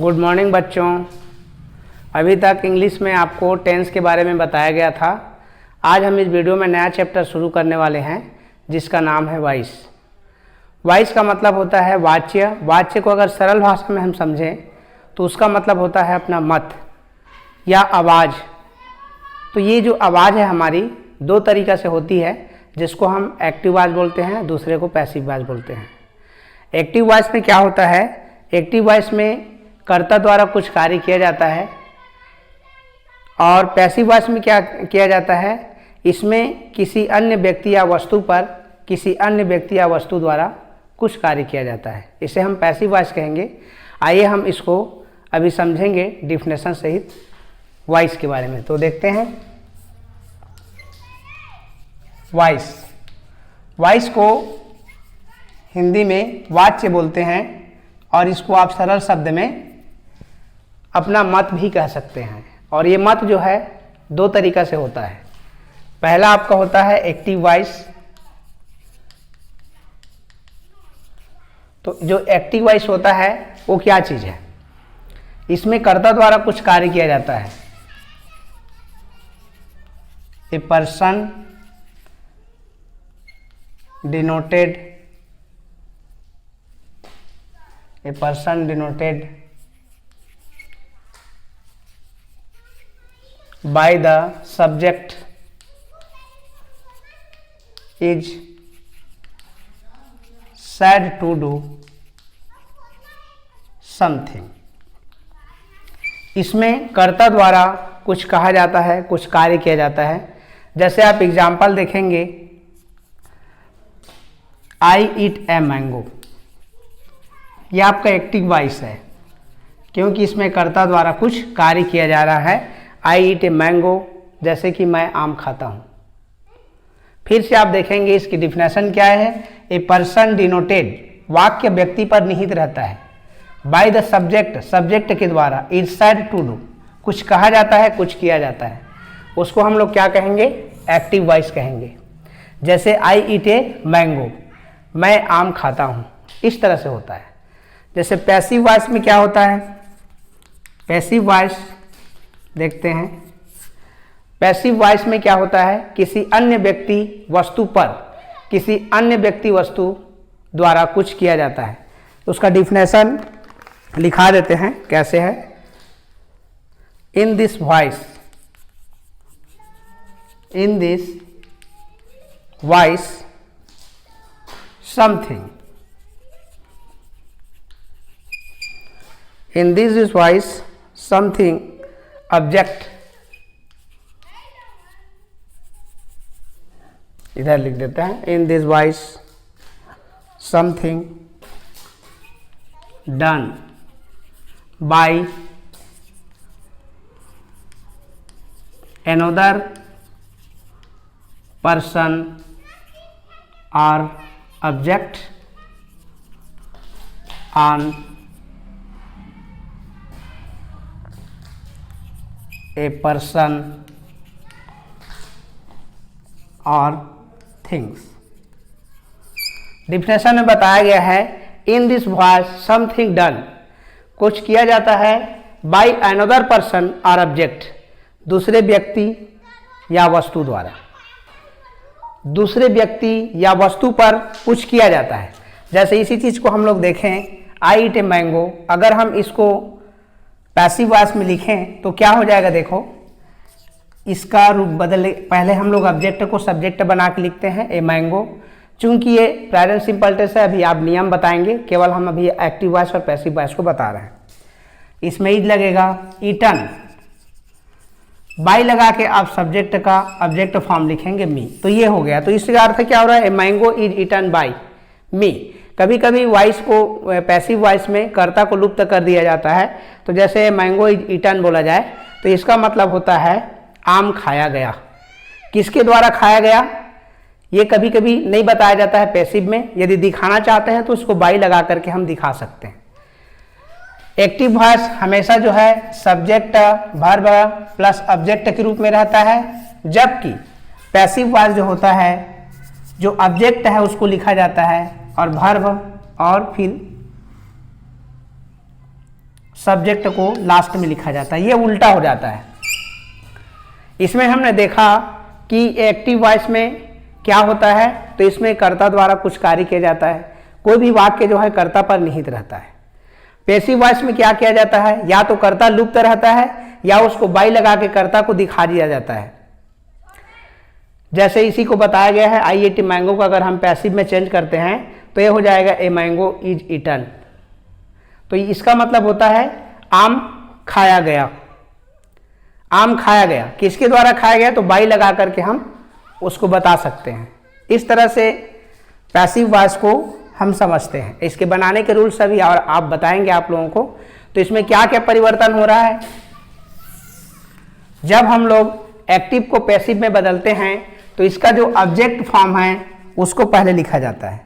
Good morning बच्चों। अभी तक इंग्लिश में आपको टेंस के बारे में बताया गया था। आज हम इस वीडियो में नया चैप्टर शुरू करने वाले हैं जिसका नाम है वॉइस। वॉइस का मतलब होता है वाच्य। वाच्य को अगर सरल भाषा में हम समझें तो उसका मतलब होता है अपना मत या आवाज़। तो ये जो आवाज़ है हमारी दो तरीक़ा से होती है, जिसको हम एक्टिव वॉइस बोलते हैं, दूसरे को पैसिव वॉइस बोलते हैं। एक्टिव वॉइस में क्या होता है? एक्टिव वॉइस में कर्ता द्वारा कुछ कार्य किया जाता है और पैसिव वॉइस में क्या किया जाता है? इसमें किसी अन्य व्यक्ति या वस्तु पर किसी अन्य व्यक्ति या वस्तु द्वारा कुछ कार्य किया जाता है। इसे हम पैसिव वॉइस कहेंगे। आइए हम इसको अभी समझेंगे डिफिनेशन सहित वॉइस के बारे में। तो देखते हैं वॉइस। वॉइस को हिंदी में वाच्य बोलते हैं और इसको आप सरल शब्द में अपना मत भी कह सकते हैं। और ये मत जो है दो तरीक़ा से होता है। पहला आपका होता है एक्टिव वॉइस। तो जो एक्टिव वॉइस होता है वो क्या चीज़ है? इसमें कर्ता द्वारा कुछ कार्य किया जाता है। A person denoted by the subject is said to do something। इसमें कर्ता द्वारा कुछ कहा जाता है, कुछ कार्य किया जाता है। जैसे आप एग्जाम्पल देखेंगे, आई ईट ए मैंगो। यह आपका एक्टिव वॉइस है क्योंकि इसमें कर्ता द्वारा कुछ कार्य किया जा रहा है। आई ईट ए मैंगो, जैसे कि मैं आम खाता हूँ। फिर से आप देखेंगे इसकी डिफिनेशन क्या है? ए पर्सन डिनोटेड, वाक्य व्यक्ति पर निहित रहता है। बाय द सब्जेक्ट, सब्जेक्ट के द्वारा। इज सेड टू डू, कुछ कहा जाता है, कुछ किया जाता है। उसको हम लोग क्या कहेंगे? एक्टिव वॉइस कहेंगे। जैसे आई ईट ए मैंगो, मैं आम खाता हूँ। इस तरह से होता है। जैसे पैसिव वॉइस में क्या होता है? पैसिव वॉइस देखते हैं। पैसिव वॉइस में क्या होता है? किसी अन्य व्यक्ति वस्तु पर किसी अन्य व्यक्ति वस्तु द्वारा कुछ किया जाता है। उसका डिफिनेशन लिखा देते हैं, कैसे है? In this voice something, in this voice something object, इधर लिख देते हैं। in this voice something done by another person or object on a person और थिंग्स। डिफिनेशन में बताया गया है in this voice something done, कुछ किया जाता है बाय अनदर पर्सन और ऑब्जेक्ट, दूसरे व्यक्ति या वस्तु द्वारा। दूसरे व्यक्ति या वस्तु पर कुछ किया जाता है। जैसे इसी चीज़ को हम लोग देखें, आई ईट ए मैंगो। अगर हम इसको पैसिव वॉइस में लिखें तो क्या हो जाएगा? देखो, इसका रूप बदल। पहले हम लोग ऑब्जेक्ट को सब्जेक्ट बना के लिखते हैं, ए मैंगो। चूंकि ये प्रेजेंट सिंपल टेंस है, अभी आप नियम बताएंगे, केवल हम अभी एक्टिव वॉइस और पैसिव वॉइस को बता रहे हैं। इसमें इज लगेगा, ईटन। बाई लगा के आप सब्जेक्ट का ऑब्जेक्ट फॉर्म लिखेंगे, मी। तो ये हो गया। तो इसका अर्थ क्या हो रहा है? A mango is eaten by me. कभी कभी वॉइस को पैसिव वॉइस में कर्ता को लुप्त कर दिया जाता है। तो जैसे मैंगो इज ईटन बोला जाए तो इसका मतलब होता है आम खाया गया। किसके द्वारा खाया गया ये कभी कभी नहीं बताया जाता है पैसिव में। यदि दिखाना चाहते हैं तो उसको बाई लगा करके हम दिखा सकते हैं। एक्टिव वॉइस हमेशा जो है सब्जेक्ट वर्ब प्लस ऑब्जेक्ट के रूप में रहता है, जबकि पैसिव वॉइस जो होता है जो ऑब्जेक्ट है उसको लिखा जाता है और वर्ब और फिर सब्जेक्ट को लास्ट में लिखा जाता है, ये उल्टा हो जाता है। इसमें हमने देखा कि एक्टिव वॉइस में क्या होता है, तो इसमें कर्ता द्वारा कुछ कार्य किया जाता है, कोई भी वाक्य जो है कर्ता पर निहित रहता है। पैसिव वॉइस में क्या किया जाता है, या तो कर्ता लुप्त रहता है या उसको बाई लगा के कर्ता को दिखा दिया जाता है। जैसे इसी को बताया गया है, आई एट मैंगो को अगर हम पैसिव में चेंज करते हैं तो ये हो जाएगा ए मैंगो इज ईटन। तो इसका मतलब होता है आम खाया गया, आम खाया गया। किसके द्वारा खाया गया, तो बाई लगा करके हम उसको बता सकते हैं। इस तरह से पैसिव वॉइस को हम समझते हैं। इसके बनाने के रूल सभी और आप बताएंगे आप लोगों को। तो इसमें क्या क्या परिवर्तन हो रहा है, जब हम लोग एक्टिव को पैसिव में बदलते हैं तो इसका जो ऑब्जेक्ट फॉर्म है उसको पहले लिखा जाता है,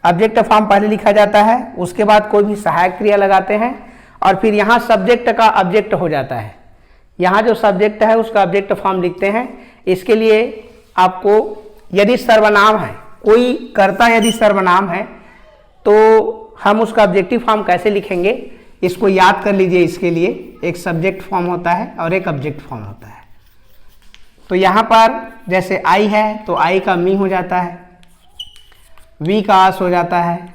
ऑब्जेक्ट फॉर्म पहले लिखा जाता है, उसके बाद कोई भी सहायक क्रिया लगाते हैं और फिर यहाँ सब्जेक्ट का ऑब्जेक्ट हो जाता है। यहाँ जो सब्जेक्ट है उसका ऑब्जेक्ट फॉर्म लिखते हैं। इसके लिए आपको यदि सर्वनाम है, कोई कर्ता यदि सर्वनाम है तो हम उसका ऑब्जेक्टिव फॉर्म कैसे लिखेंगे, इसको याद कर लीजिए। इसके लिए एक सब्जेक्ट फॉर्म होता है और एक ऑब्जेक्ट फॉर्म होता है। तो यहाँ पर जैसे आई है तो आई का मी हो जाता है, वी का आस हो जाता है,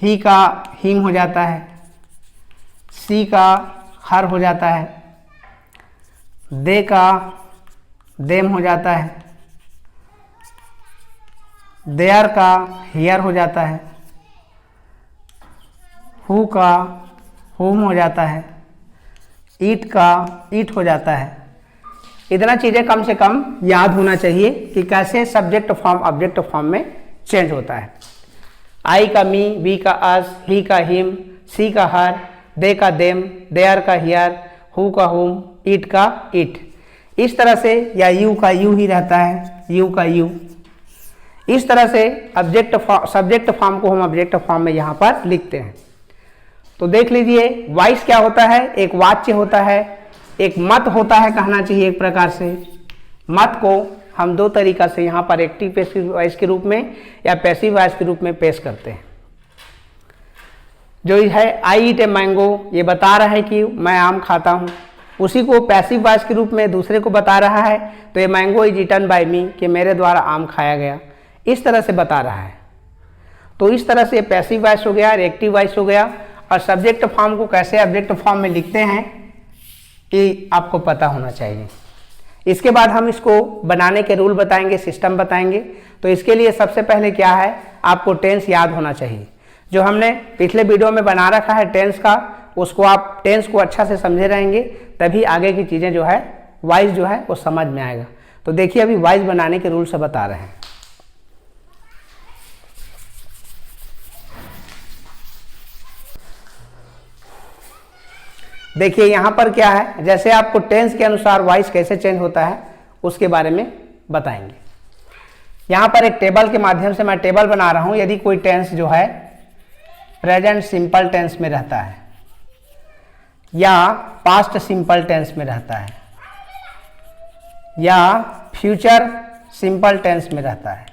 ही का हिम हो जाता है, सी का हर हो जाता है, दे का देम हो जाता है, देयर का हियर हो जाता है, हु का हुम हो जाता है, ईट का ईट हो जाता है। इतना चीज़ें कम से कम याद होना चाहिए कि कैसे सब्जेक्ट फॉर्म ऑब्जेक्ट फॉर्म में चेंज होता है। आई का मी, वी का अस, ही का हिम, सी का हर, दे का देम, देयर का हियर, हु का हुम, ईट का ईट। इस तरह से, या यू का यू ही रहता है, यू का यू। इस तरह से सब्जेक्ट फॉर्म को हम ऑब्जेक्ट फॉर्म में यहाँ पर लिखते हैं। तो देख लीजिए वॉइस क्या होता है, एक वाच्य होता है, एक मत होता है कहना चाहिए एक प्रकार से। मत को हम दो तरीका से यहाँ पर एक्टिव पैसिव वॉइस के रूप में या पैसिव वॉइस के रूप में पेश करते हैं। जो है आई ईट ए मैंगो, ये बता रहा है कि मैं आम खाता हूँ, उसी को पैसिव वॉइस के रूप में दूसरे को बता रहा है। तो ये मैंगो इज ईटन बाय मी, कि मेरे द्वारा आम खाया गया, इस तरह से बता रहा है। तो इस तरह से पैसिव वॉइस हो गया और एक्टिव वॉइस हो गया। और सब्जेक्ट फॉर्म को कैसे ऑब्जेक्ट फॉर्म में लिखते हैं कि आपको पता होना चाहिए। इसके बाद हम इसको बनाने के रूल बताएंगे, सिस्टम बताएंगे। तो इसके लिए सबसे पहले क्या है, आपको टेंस याद होना चाहिए। जो हमने पिछले वीडियो में बना रखा है टेंस का, उसको आप टेंस को अच्छा से समझे रहेंगे, तभी आगे की चीज़ें जो है वॉइस जो है वो समझ में आएगा। तो देखिए अभी वॉइस बनाने के रूल से बता रहे हैं। देखिए यहाँ पर क्या है, जैसे आपको टेंस के अनुसार वॉइस कैसे चेंज होता है उसके बारे में बताएंगे। यहाँ पर एक टेबल के माध्यम से मैं टेबल बना रहा हूँ। यदि कोई टेंस जो है प्रेजेंट सिंपल टेंस में रहता है या पास्ट सिंपल टेंस में रहता है या फ्यूचर सिंपल टेंस में रहता है,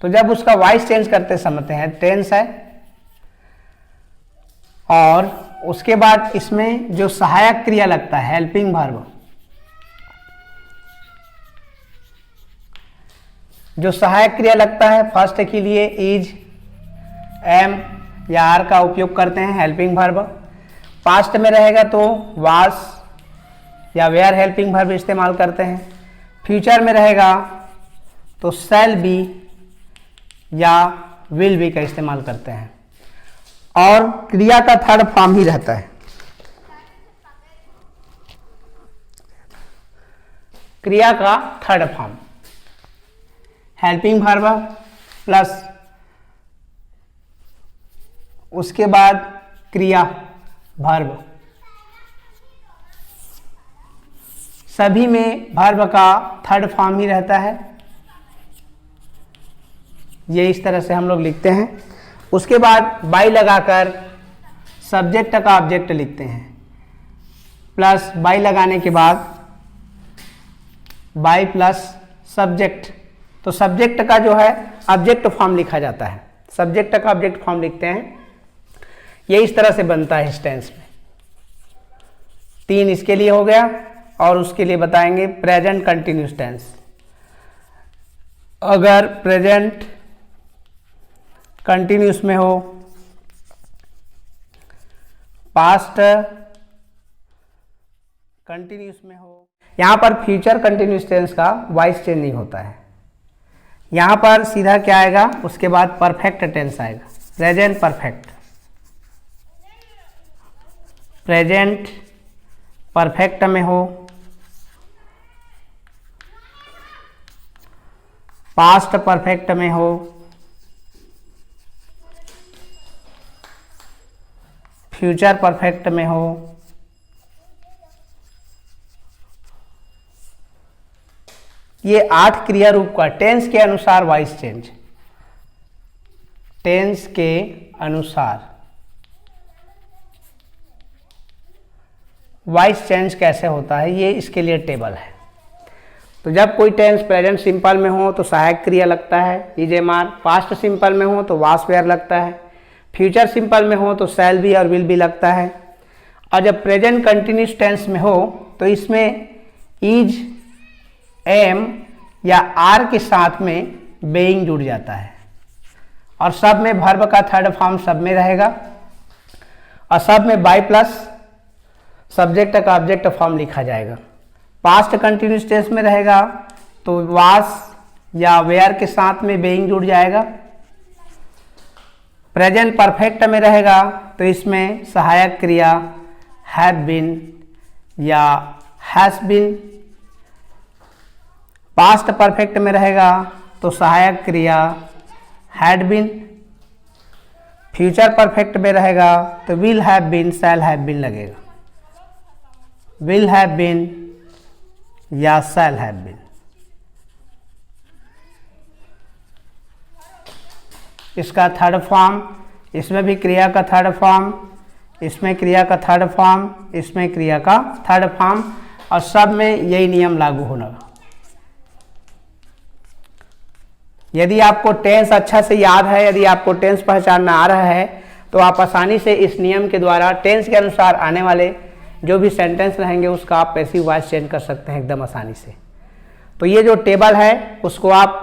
तो जब उसका वॉइस चेंज करते समझते हैं टेंस है। और उसके बाद इसमें जो सहायक क्रिया लगता है हेल्पिंग वर्ब, जो सहायक क्रिया लगता है फर्स्ट के लिए इज, एम या आर का उपयोग करते हैं हेल्पिंग वर्ब। पास्ट में रहेगा तो वाज या वेयर हेल्पिंग वर्ब इस्तेमाल करते हैं। फ्यूचर में रहेगा तो शैल बी या विल बी का इस्तेमाल करते हैं। और क्रिया का थर्ड फॉर्म ही रहता है, क्रिया का third form helping verb plus उसके बाद क्रिया वर्ब। सभी में वर्ब का थर्ड फॉर्म ही रहता है। ये इस तरह से हम लोग लिखते हैं। उसके बाद बाई लगाकर सब्जेक्ट का ऑब्जेक्ट लिखते हैं, प्लस बाई लगाने के बाद बाई प्लस सब्जेक्ट। तो सब्जेक्ट का जो है ऑब्जेक्ट फॉर्म लिखा जाता है, सब्जेक्ट का ऑब्जेक्ट फॉर्म लिखते हैं ये इस तरह से बनता है इस टेंस में। 3 इसके लिए हो गया, और उसके लिए बताएंगे प्रेजेंट कंटिन्यूस टेंस। अगर प्रेजेंट कंटिन्यूस में हो, पास्ट कंटिन्यूस में हो, यहां पर फ्यूचर कंटिन्यूस टेंस का वॉइस चेंज नहीं होता है। यहां पर सीधा क्या आएगा, उसके बाद परफेक्ट टेंस आएगा, प्रेजेंट परफेक्ट। प्रेजेंट परफेक्ट में हो, पास्ट परफेक्ट में हो, फ्यूचर परफेक्ट में हो, ये 8 क्रिया रूप का टेंस के अनुसार वॉइस चेंज। टेंस के अनुसार वॉइस चेंज कैसे होता है, ये इसके लिए टेबल है। तो जब कोई टेंस प्रेजेंट सिंपल में हो तो सहायक क्रिया लगता है is am are, past simple में हो तो वास वेयर लगता है, फ्यूचर सिंपल में हो तो शैल बी और विल बी लगता है, और जब प्रेजेंट कंटिन्यूस टेंस में हो तो इसमें इज, एम या आर के साथ में बेइंग जुड़ जाता है, और सब में वर्ब का थर्ड फॉर्म सब में रहेगा, और सब में बाय प्लस सब्जेक्ट का ऑब्जेक्ट फॉर्म लिखा जाएगा। पास्ट कंटिन्यूस टेंस में रहेगा तो वास या वेयर के साथ में बेइंग जुड़ जाएगा। प्रेजेंट परफेक्ट में रहेगा तो इसमें सहायक क्रिया हैव बीन या हैज बीन। पास्ट परफेक्ट में रहेगा तो सहायक क्रिया हैड बीन। फ्यूचर परफेक्ट में रहेगा तो will have been, shall have been लगेगा, विल हैव बीन या शैल हैव बीन। इसका थर्ड फॉर्म, इसमें भी क्रिया का थर्ड फॉर्म, इसमें क्रिया का थर्ड फॉर्म, इसमें क्रिया का थर्ड फॉर्म, और सब में यही नियम लागू होगा। यदि आपको टेंस अच्छा से याद है, यदि आपको टेंस पहचानना आ रहा है, तो आप आसानी से इस नियम के द्वारा टेंस के अनुसार आने वाले जो भी सेंटेंस रहेंगे उसका आप पैसिव वॉइस चेंज कर सकते हैं एकदम आसानी से। तो ये जो टेबल है उसको आप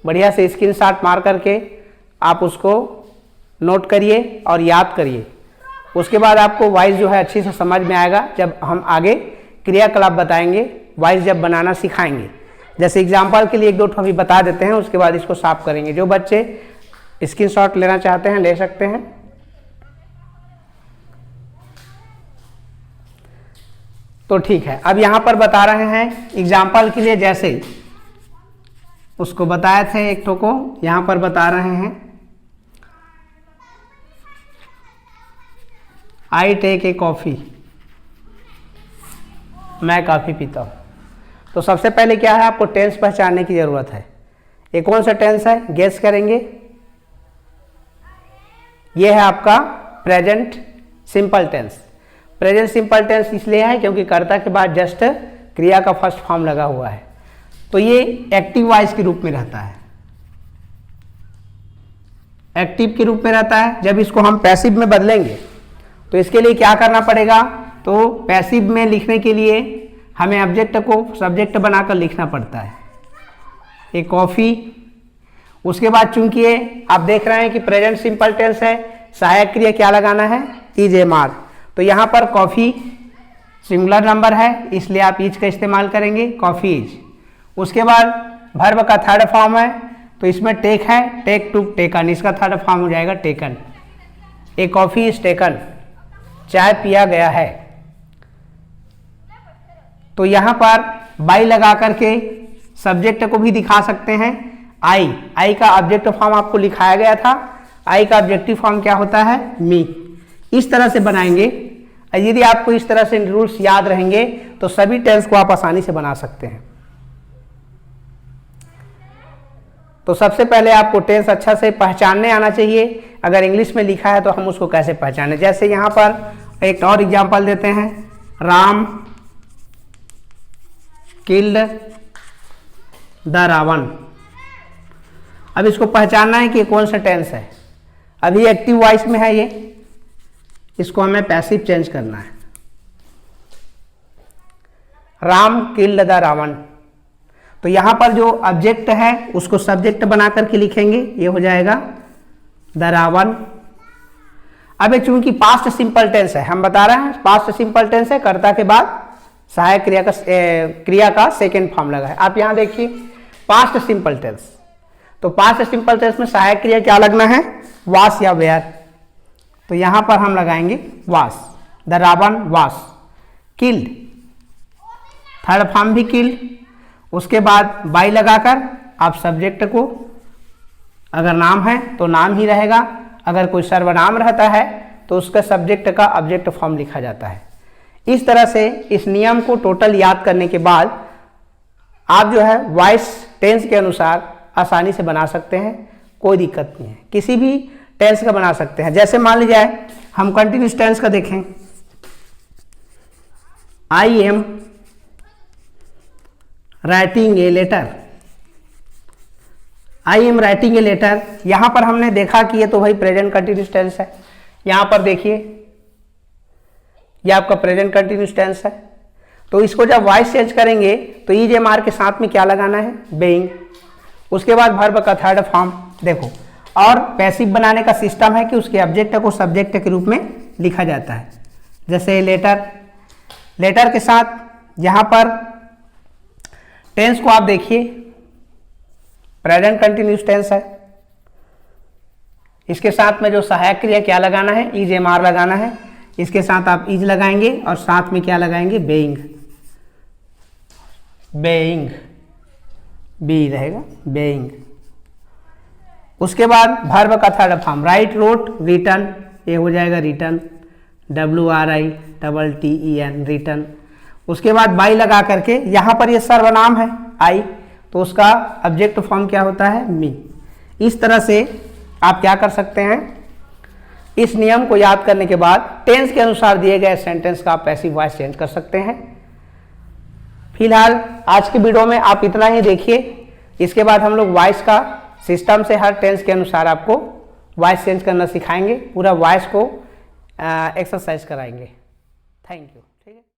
बढ़िया से स्क्रीनशॉट मार करके आप उसको नोट करिए और याद करिए। उसके बाद आपको वॉइस जो है अच्छी से समझ में आएगा जब हम आगे क्रियाकलाप बताएंगे, वॉइस जब बनाना सिखाएंगे। जैसे एग्जाम्पल के लिए 1-2 अभी बता देते हैं, उसके बाद इसको साफ करेंगे। जो बच्चे स्क्रीनशॉट लेना चाहते हैं ले सकते हैं। तो ठीक है, अब यहां पर बता रहे हैं एग्जाम्पल के लिए, जैसे उसको बताए थे एक ठो को, यहां पर बता रहे हैं आई टेक ए कॉफी, मैं कॉफी पीता हूं। तो सबसे पहले क्या है, आपको टेंस पहचानने की जरूरत है। ये कौन सा टेंस है, गेस करेंगे। ये है आपका present simple tense. Present simple tense इसलिए है क्योंकि कर्ता के बाद जस्ट क्रिया का फर्स्ट फॉर्म लगा हुआ है, तो ये एक्टिव वॉइस के रूप में रहता है, एक्टिव के रूप में रहता है। जब इसको हम पैसिव में बदलेंगे तो इसके लिए क्या करना पड़ेगा, तो पैसिव में लिखने के लिए हमें ऑब्जेक्ट को सब्जेक्ट बनाकर लिखना पड़ता है, ये कॉफी। उसके बाद चूंकि आप देख रहे हैं कि प्रेजेंट सिंपल टेंस है, सहायक क्रिया क्या लगाना है, इज एम आर। तो यहाँ पर कॉफी सिंगुलर नंबर है इसलिए आप इज का इस्तेमाल करेंगे, कॉफी इज। उसके बाद वर्ब का थर्ड फॉर्म है तो इसमें टेक है, टेक टू टेकन, इसका थर्ड फॉर्म हो जाएगा taken. A coffee is taken, चाय पिया गया है। तो यहाँ पर बाई लगा करके सब्जेक्ट को भी दिखा सकते हैं। आई, आई का ऑब्जेक्ट फॉर्म आपको लिखाया गया था, आई का ऑब्जेक्टिव फॉर्म क्या होता है, मी। इस तरह से बनाएंगे। यदि आपको इस तरह से रूल्स याद रहेंगे तो सभी टेंस को आप आसानी से बना सकते हैं। तो सबसे पहले आपको टेंस अच्छा से पहचानने आना चाहिए। अगर इंग्लिश में लिखा है तो हम उसको कैसे पहचाने। जैसे यहाँ पर एक और एग्जांपल देते हैं, राम किल्ड द रावण। अब इसको पहचानना है कि कौन सा टेंस है। अभी एक्टिव वॉइस में है ये, इसको हमें पैसिव चेंज करना है। राम किल्ड द रावण, तो यहां पर जो ऑब्जेक्ट है उसको सब्जेक्ट बना करके लिखेंगे, ये हो जाएगा द रावण। अब ये चूंकि पास्ट सिंपल टेंस है, हम बता रहे हैं पास्ट सिंपल टेंस है, कर्ता के बाद सहायक क्रिया का सेकेंड फॉर्म लगा है। आप यहां देखिए पास्ट सिंपल टेंस, तो पास्ट सिंपल टेंस में सहायक क्रिया क्या लगना है, वास या वेयर, तो यहां पर हम लगाएंगे वास, द रावण वास किल्ड, थर्ड फॉर्म भी किल्ड, उसके बाद बाई लगाकर आप सब्जेक्ट को, अगर नाम है तो नाम ही रहेगा, अगर कोई सर्वनाम रहता है तो उसका सब्जेक्ट का ऑब्जेक्ट फॉर्म लिखा जाता है। इस तरह से इस नियम को टोटल याद करने के बाद आप जो है वॉइस टेंस के अनुसार आसानी से बना सकते हैं, कोई दिक्कत नहीं है, किसी भी टेंस का बना सकते हैं। जैसे मान लीजिए हम कंटिन्यूस टेंस का देखें, I am writing a letter, I am writing a letter, यहां पर हमने देखा कि ये तो भाई प्रेजेंट कंटिन्यूस टेंस है। यहां पर देखिए ये आपका प्रेजेंट कंटिन्यूस टेंस है, तो इसको जब वॉइस चेंज करेंगे तो ईजेएमआर के साथ में क्या लगाना है, बेइंग, उसके बाद वर्ब का थर्ड फॉर्म देखो। और पैसिव बनाने का सिस्टम है कि उसके ऑब्जेक्ट को सब्जेक्ट के रूप में लिखा जाता है। जैसे लेटर, लेटर के साथ यहां पर टेंस को आप देखिए प्रेजेंट कंटिन्यूस टेंस है, इसके साथ में जो सहायक क्रिया क्या लगाना है, ईजेएमआर लगाना है, इसके साथ आप इज लगाएंगे और साथ में क्या लगाएंगे, बेइंग, बेइंग बी रहेगा बेइंग। उसके बाद वर्ब का third form write, wrote, written, ये हो जाएगा रिटर्न, WRITTEN रिटर्न। उसके बाद बाई लगा करके यहां पर ये सर्वनाम है आई, तो उसका ऑब्जेक्ट फॉर्म क्या होता है, मी। इस तरह से आप क्या कर सकते हैं, इस नियम को याद करने के बाद टेंस के अनुसार दिए गए सेंटेंस का आप पैसिव वॉइस चेंज कर सकते हैं। फिलहाल आज के वीडियो में आप इतना ही देखिए, इसके बाद हम लोग वॉइस का सिस्टम से हर टेंस के अनुसार आपको वॉइस चेंज करना सिखाएंगे, पूरा वॉइस को एक्सरसाइज कराएंगे। Thank you.